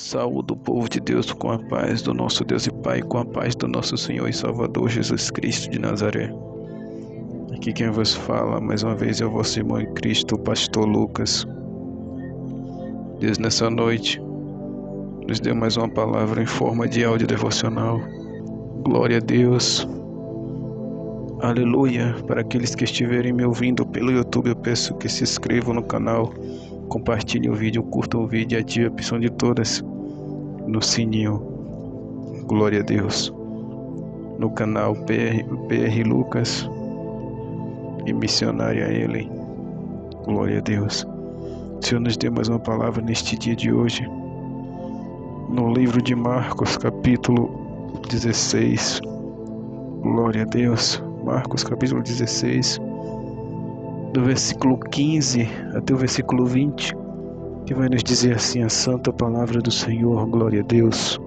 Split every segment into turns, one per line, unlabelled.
Saúde o povo de Deus com a paz do nosso Deus e Pai, com a paz do nosso Senhor e Salvador Jesus Cristo de Nazaré. Aqui quem vos fala mais uma vez é o vosso irmão em Cristo, o pastor Lucas. Deus nessa noite nos deu mais uma palavra em forma de áudio devocional. Glória a Deus. Aleluia. Para aqueles que estiverem me ouvindo pelo YouTube, eu peço que se inscrevam no canal, compartilhem o vídeo, curtam o vídeo e ativem a opção de todas no sininho. Glória a Deus. No canal PR Lucas e missionária Ellen. Glória a Deus. O Senhor nos deu mais uma palavra neste dia de hoje. No livro de Marcos, capítulo 16. Glória a Deus. Marcos, capítulo 16. Do versículo 15 até o versículo 20. Que vai nos dizer assim a santa palavra do Senhor. Glória a Deus.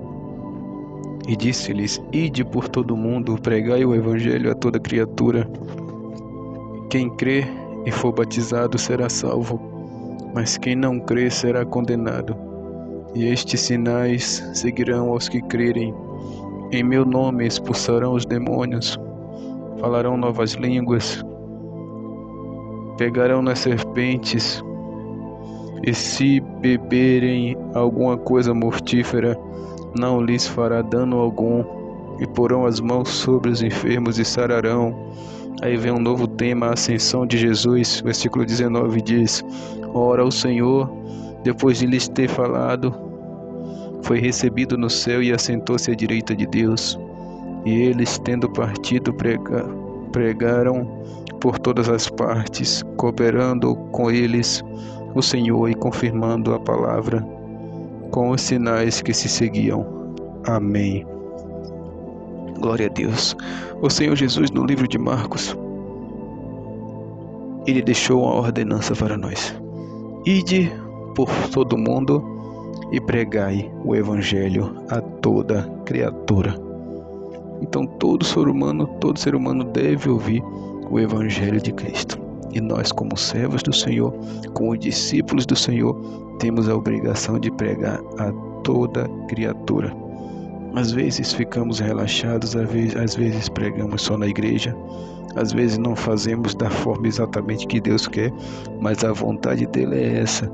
E disse-lhes: Ide por todo o mundo, pregai o evangelho a toda criatura. Quem crê e for batizado será salvo, mas quem não crê será condenado. E estes sinais seguirão aos que crerem. Em meu nome expulsarão os demônios, falarão novas línguas, pegarão nas serpentes, e se beberem alguma coisa mortífera, não lhes fará dano algum, e porão as mãos sobre os enfermos e sararão. Aí vem um novo tema, a ascensão de Jesus. Versículo 19 diz: Ora, o Senhor, depois de lhes ter falado, foi recebido no céu e assentou-se à direita de Deus. E eles, tendo partido, pregaram por todas as partes, cooperando com eles o Senhor e confirmando a palavra com os sinais que se seguiam. Amém. Glória a Deus. O Senhor Jesus, no livro de Marcos, ele deixou uma ordenança para nós: Ide por todo mundo e pregai o evangelho a toda criatura. Então todo ser humano deve ouvir o evangelho de Cristo. E nós, como servos do Senhor, como discípulos do Senhor, temos a obrigação de pregar a toda criatura. Às vezes ficamos relaxados, às vezes pregamos só na igreja, às vezes não fazemos da forma exatamente que Deus quer, mas a vontade dele é essa,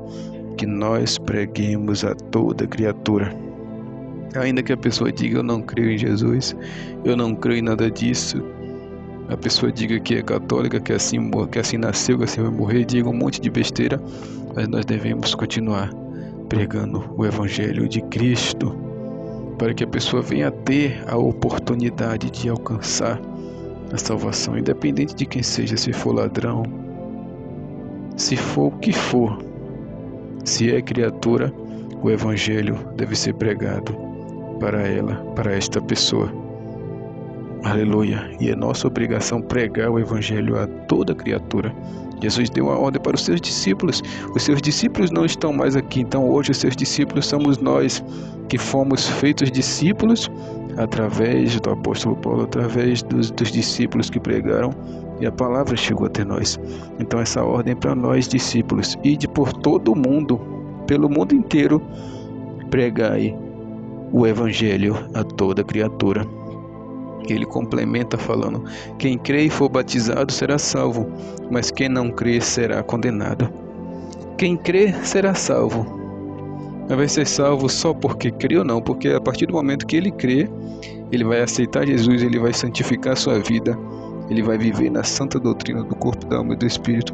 que nós preguemos a toda criatura. Ainda que a pessoa diga: eu não creio em Jesus, eu não creio em nada disso, a pessoa diga que é católica, que assim nasceu, que assim vai morrer, diga um monte de besteira, mas nós devemos continuar pregando o evangelho de Cristo, para que a pessoa venha ter a oportunidade de alcançar a salvação, independente de quem seja, se for ladrão, se for o que for, se é criatura, o evangelho deve ser pregado para ela, para esta pessoa. Aleluia. E é nossa obrigação pregar o evangelho a toda criatura. Jesus deu uma ordem para os seus discípulos. Os seus discípulos não estão mais aqui, então hoje os seus discípulos somos nós, que fomos feitos discípulos através do apóstolo Paulo, através dos discípulos que pregaram, e a palavra chegou até nós. Então essa ordem é para nós, discípulos: ide por todo o mundo, pelo mundo inteiro, pregai o evangelho a toda criatura. Ele complementa falando: quem crê e for batizado será salvo, mas quem não crê será condenado. Quem crê será salvo. Não vai ser salvo só porque crê ou não, porque a partir do momento que ele crê, ele vai aceitar Jesus, ele vai santificar a sua vida, ele vai viver na santa doutrina do corpo, da alma e do espírito.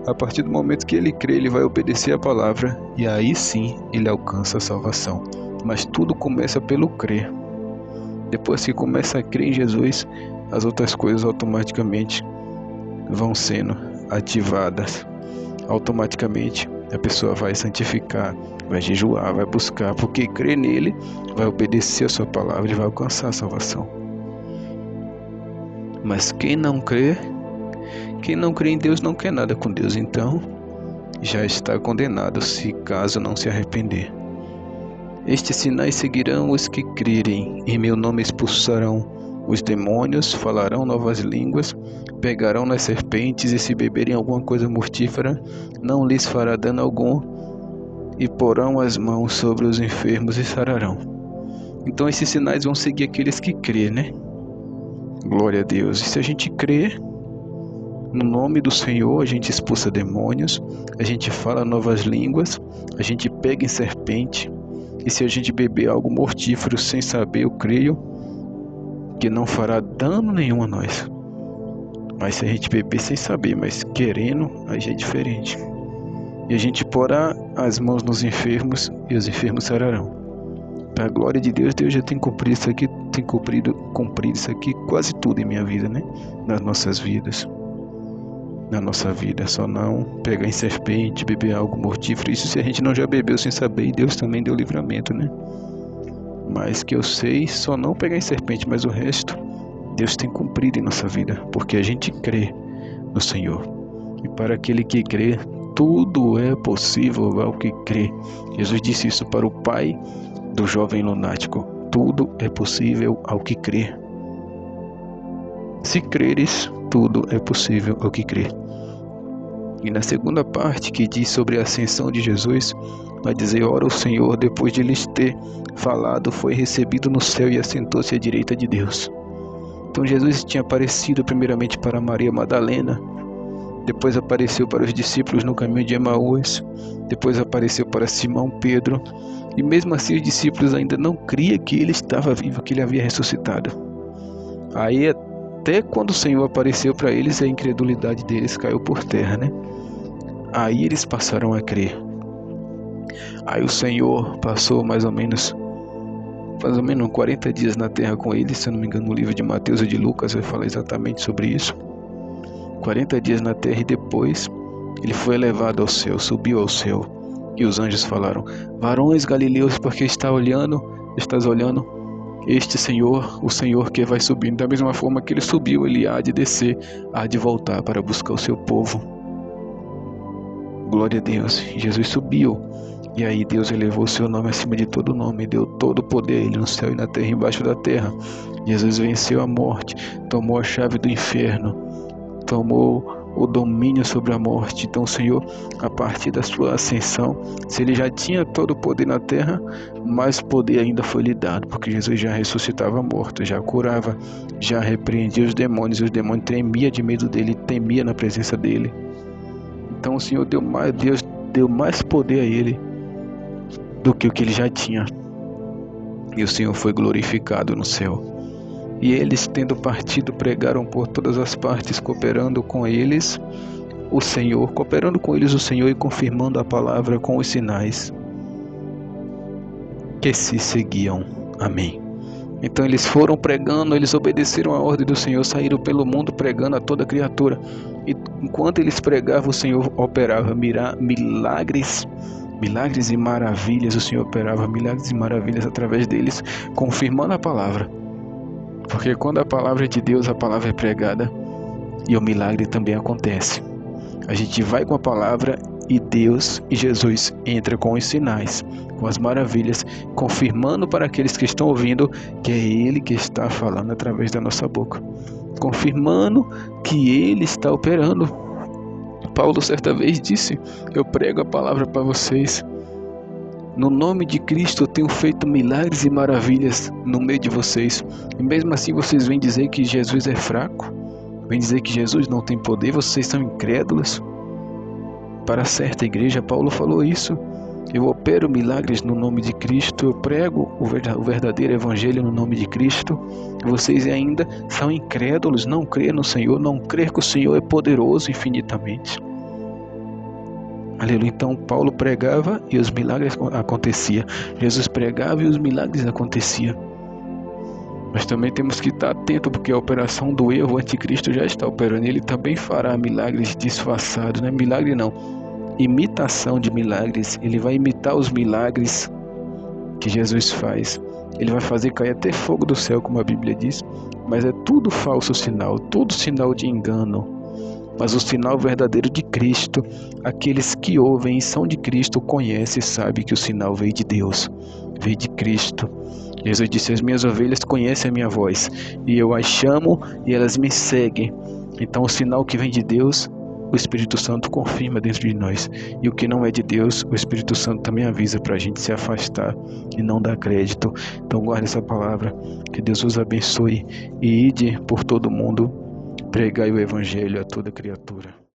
A partir do momento que ele crê, ele vai obedecer a palavra, e aí sim ele alcança a salvação. Mas tudo começa pelo crer. Depois que começa a crer em Jesus, as outras coisas automaticamente vão sendo ativadas. Automaticamente a pessoa vai santificar, vai jejuar, vai buscar, porque crê nele, vai obedecer a sua palavra e vai alcançar a salvação. Mas quem não crê em Deus não quer nada com Deus, então já está condenado, se caso não se arrepender. Estes sinais seguirão os que crerem. Em meu nome expulsarão os demônios, falarão novas línguas, pegarão nas serpentes, e se beberem alguma coisa mortífera, não lhes fará dano algum, e porão as mãos sobre os enfermos e sararão. Então esses sinais vão seguir aqueles que crê, né? Glória a Deus. E se a gente crê no nome do Senhor, a gente expulsa demônios, a gente fala novas línguas, a gente pega em serpente. E se a gente beber algo mortífero sem saber, eu creio que não fará dano nenhum a nós. Mas se a gente beber sem saber, mas querendo, aí já é diferente. E a gente porá as mãos nos enfermos e os enfermos sararão. Para a glória de Deus, Deus já tem cumprido isso aqui, tem cumprido isso aqui quase tudo em minha vida, né? Nas nossas vidas. Na nossa vida, só não pegar em serpente, beber algo mortífero. Isso se a gente não já bebeu sem saber, e Deus também deu livramento, né? Mas que eu sei, só não pegar em serpente, mas o resto Deus tem cumprido em nossa vida, porque a gente crê no Senhor. E para aquele que crê, tudo é possível ao que crê. Jesus disse isso para o pai do jovem lunático: tudo é possível ao que crê. Se creres, tudo é possível ao que crê. E na segunda parte, que diz sobre a ascensão de Jesus, vai dizer: ora, o Senhor, depois de lhes ter falado, foi recebido no céu e assentou-se à direita de Deus. Então Jesus tinha aparecido primeiramente para Maria Madalena, depois apareceu para os discípulos no caminho de Emaús, depois apareceu para Simão Pedro, e mesmo assim os discípulos ainda não criam que ele estava vivo, que ele havia ressuscitado. Aí até quando o Senhor apareceu para eles, a incredulidade deles caiu por terra, né? Aí eles passaram a crer. Aí o Senhor passou mais ou menos 40 dias na terra com eles, se eu não me engano no livro de Mateus e de Lucas vai falar exatamente sobre isso. 40 dias na terra e depois ele foi elevado ao céu, subiu ao céu. E os anjos falaram: varões galileus, porque estás olhando este Senhor, o Senhor que vai subindo. Da mesma forma que ele subiu, ele há de descer, há de voltar para buscar o seu povo. Glória a Deus. Jesus subiu, e aí Deus elevou o seu nome acima de todo nome, deu todo o poder a ele no céu e na terra e embaixo da terra. Jesus venceu a morte, tomou a chave do inferno, tomou o domínio sobre a morte. Então o Senhor, a partir da sua ascensão, se ele já tinha todo o poder na terra, mais poder ainda foi lhe dado, porque Jesus já ressuscitava morto, já curava, já repreendia os demônios, e os demônios tremiam de medo dele, temia na presença dele. Então o Senhor Deus deu mais poder a ele do que o que ele já tinha, e o Senhor foi glorificado no céu. E eles, tendo partido, pregaram por todas as partes, cooperando com eles o Senhor e confirmando a palavra com os sinais que se seguiam. Amém. Então eles foram pregando, eles obedeceram a ordem do Senhor, saíram pelo mundo pregando a toda criatura. E enquanto eles pregavam, o Senhor operava milagres e maravilhas. O Senhor operava milagres e maravilhas através deles, confirmando a palavra. Porque quando a palavra é de Deus, a palavra é pregada e o milagre também acontece. A gente vai com a palavra e Deus e Jesus entra com os sinais, com as maravilhas, confirmando para aqueles que estão ouvindo que é Ele que está falando através da nossa boca, confirmando que Ele está operando. Paulo certa vez disse: eu prego a palavra para vocês. No nome de Cristo eu tenho feito milagres e maravilhas no meio de vocês. E mesmo assim vocês vêm dizer que Jesus é fraco? Vêm dizer que Jesus não tem poder? Vocês são incrédulos? Para certa igreja, Paulo falou isso. Eu opero milagres no nome de Cristo. Eu prego o verdadeiro evangelho no nome de Cristo. Vocês ainda são incrédulos, não crê no Senhor, não crê que o Senhor é poderoso infinitamente. Aleluia. Então Paulo pregava e os milagres aconteciam. Jesus pregava e os milagres aconteciam. Mas também temos que estar atento, porque a operação do erro, o anticristo já está operando. Ele também fará milagres disfarçados, não é milagre não, imitação de milagres. Ele vai imitar os milagres que Jesus faz. Ele vai fazer cair até fogo do céu, como a Bíblia diz. Mas é tudo falso sinal, tudo sinal de engano. Mas o sinal verdadeiro de Cristo, aqueles que ouvem e são de Cristo, conhecem e sabem que o sinal veio de Deus, veio de Cristo. Jesus disse: as minhas ovelhas conhecem a minha voz, e eu as chamo e elas me seguem. Então o sinal que vem de Deus o Espírito Santo confirma dentro de nós. E o que não é de Deus, o Espírito Santo também avisa para a gente se afastar e não dar crédito. Então guarde essa palavra, que Deus os abençoe e ide por todo mundo, pregai o Evangelho a toda criatura.